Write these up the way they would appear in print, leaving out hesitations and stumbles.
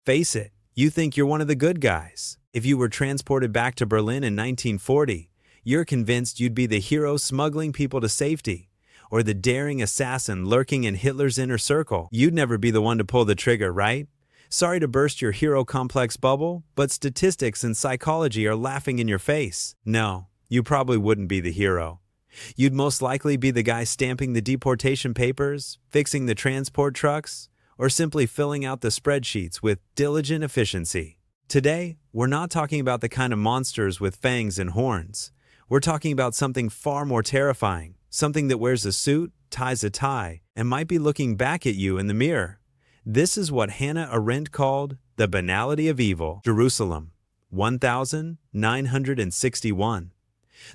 Face it, you think you're one of the good guys. If you were transported back to Berlin in 1940, you're convinced you'd be the hero smuggling people to safety, or the daring assassin lurking in Hitler's inner circle. You'd never be the one to pull the trigger, right? Sorry to burst your hero complex bubble, but statistics and psychology are laughing in your face. No, you probably wouldn't be the hero. You'd most likely be the guy stamping the deportation papers, fixing the transport trucks, or simply filling out the spreadsheets with diligent efficiency. Today, we're not talking about the kind of monsters with fangs and horns. We're talking about something far more terrifying, something that wears a suit, ties a tie, and might be looking back at you in the mirror. This is what Hannah Arendt called the banality of evil. Jerusalem, 1961.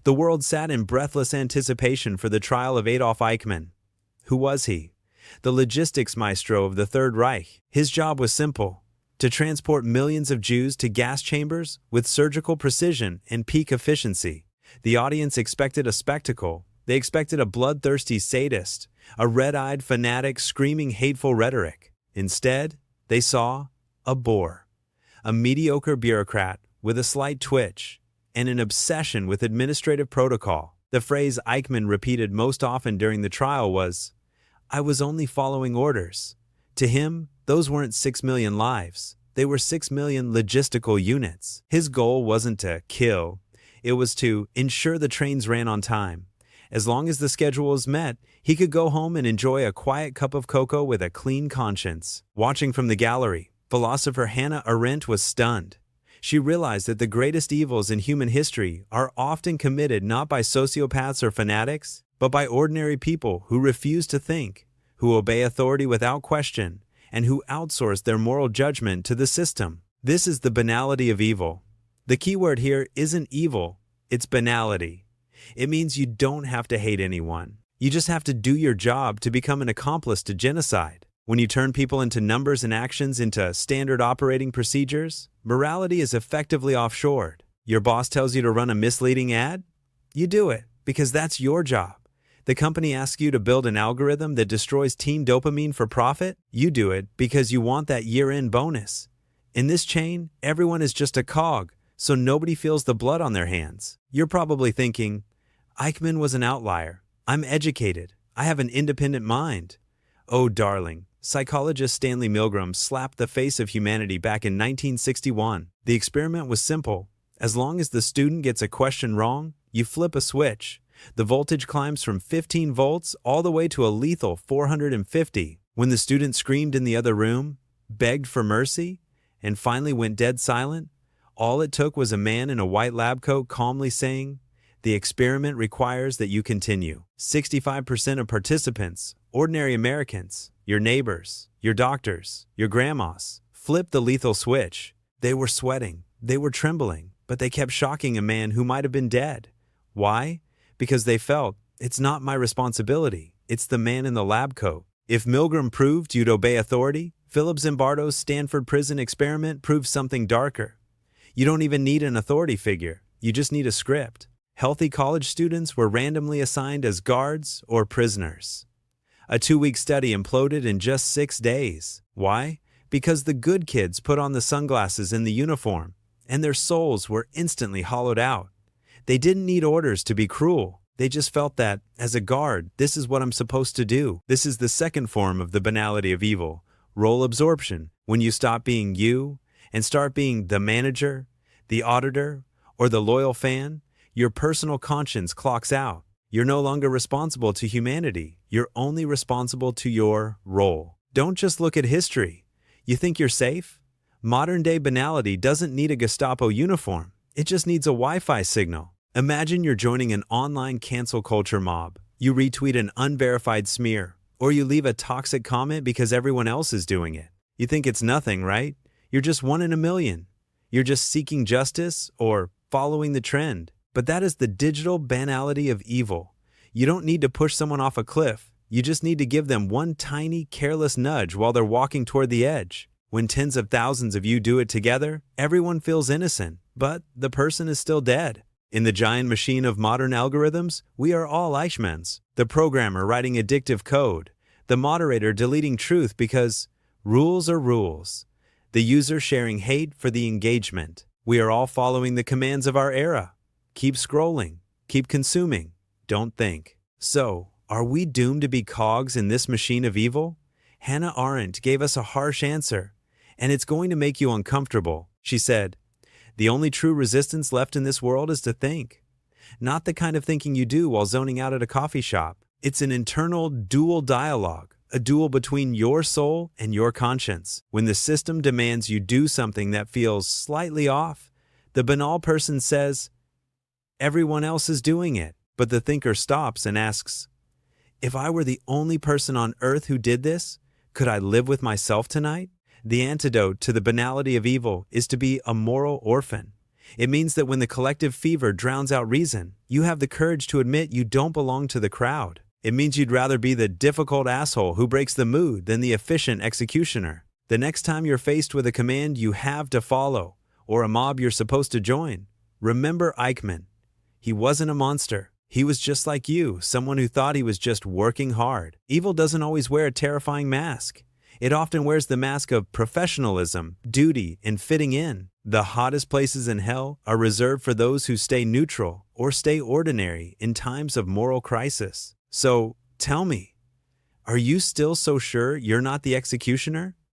The world sat in breathless anticipation for the trial of Adolf Eichmann. Who was he? The logistics maestro of the Third Reich. His job was simple: to transport millions of Jews to gas chambers with surgical precision and peak efficiency. The audience expected a spectacle. They expected a bloodthirsty sadist, a red-eyed fanatic screaming hateful rhetoric. Instead, they saw a bore, a mediocre bureaucrat with a slight twitch and an obsession with administrative protocol. The phrase Eichmann repeated most often during the trial was, "I was only following orders." To him, those weren't 6 million lives. They were 6 million logistical units. His goal wasn't to kill. It was to ensure the trains ran on time. As long as the schedule was met, he could go home and enjoy a quiet cup of cocoa with a clean conscience. Watching from the gallery, philosopher Hannah Arendt was stunned. She realized that the greatest evils in human history are often committed not by sociopaths or fanatics, but by ordinary people who refuse to think, who obey authority without question, and who outsource their moral judgment to the system. This is the banality of evil. The key word here isn't evil, it's banality. It means you don't have to hate anyone. You just have to do your job to become an accomplice to genocide. When you turn people into numbers and actions into standard operating procedures, morality is effectively offshored. Your boss tells you to run a misleading ad? You do it, because that's your job. The company asks you to build an algorithm that destroys teen dopamine for profit? You do it because you want that year-end bonus. In this chain, everyone is just a cog, so nobody feels the blood on their hands. You're probably thinking, Eichmann was an outlier. I'm educated. I have an independent mind. Oh, darling. Psychologist Stanley Milgram slapped the face of humanity back in 1961. The experiment was simple. As long as the student gets a question wrong, you flip a switch. The voltage climbs from 15 volts all the way to a lethal 450. When the student screamed in the other room, begged for mercy, and finally went dead silent, all it took was a man in a white lab coat calmly saying, "The experiment requires that you continue." 65% of participants, ordinary Americans, your neighbors, your doctors, your grandmas, flipped the lethal switch. They were sweating, they were trembling, but they kept shocking a man who might have been dead. Why? Because they felt, it's not my responsibility, it's the man in the lab coat. If Milgram proved you'd obey authority, Philip Zimbardo's Stanford prison experiment proved something darker. You don't even need an authority figure, you just need a script. Healthy college students were randomly assigned as guards or prisoners. A 2-week study imploded in just 6 days. Why? Because the good kids put on the sunglasses in the uniform, and their souls were instantly hollowed out. They didn't need orders to be cruel. They just felt that, as a guard, this is what I'm supposed to do. This is the second form of the banality of evil, role absorption, when you stop being you and start being the manager, the auditor, or the loyal fan. Your personal conscience clocks out. You're no longer responsible to humanity. You're only responsible to your role. Don't just look at history. You think you're safe? Modern-day banality doesn't need a Gestapo uniform. It just needs a Wi-Fi signal. Imagine you're joining an online cancel culture mob. You retweet an unverified smear, or you leave a toxic comment because everyone else is doing it. You think it's nothing, right? You're just one in a million. You're just seeking justice or following the trend. But that is the digital banality of evil. You don't need to push someone off a cliff. You just need to give them one tiny, careless nudge while they're walking toward the edge. When tens of thousands of you do it together, everyone feels innocent, but the person is still dead. In the giant machine of modern algorithms, we are all Eichmanns. The programmer writing addictive code, the moderator deleting truth because rules are rules. The user sharing hate for the engagement. We are all following the commands of our era. Keep scrolling, keep consuming, don't think. So, are we doomed to be cogs in this machine of evil? Hannah Arendt gave us a harsh answer, and it's going to make you uncomfortable. She said, "The only true resistance left in this world is to think. Not the kind of thinking you do while zoning out at a coffee shop. It's an internal dual dialogue, a duel between your soul and your conscience. When the system demands you do something that feels slightly off, the banal person says, 'Everyone else is doing it.' But the thinker stops and asks, 'If I were the only person on earth who did this, could I live with myself tonight?' The antidote to the banality of evil is to be a moral orphan. It means that when the collective fever drowns out reason, you have the courage to admit you don't belong to the crowd. It means you'd rather be the difficult asshole who breaks the mood than the efficient executioner. The next time you're faced with a command you have to follow, or a mob you're supposed to join, remember Eichmann. He wasn't a monster. He was just like you, someone who thought he was just working hard. Evil doesn't always wear a terrifying mask. It often wears the mask of professionalism, duty, and fitting in. The hottest places in hell are reserved for those who stay neutral or stay ordinary in times of moral crisis. So, tell me, are you still so sure you're not the executioner?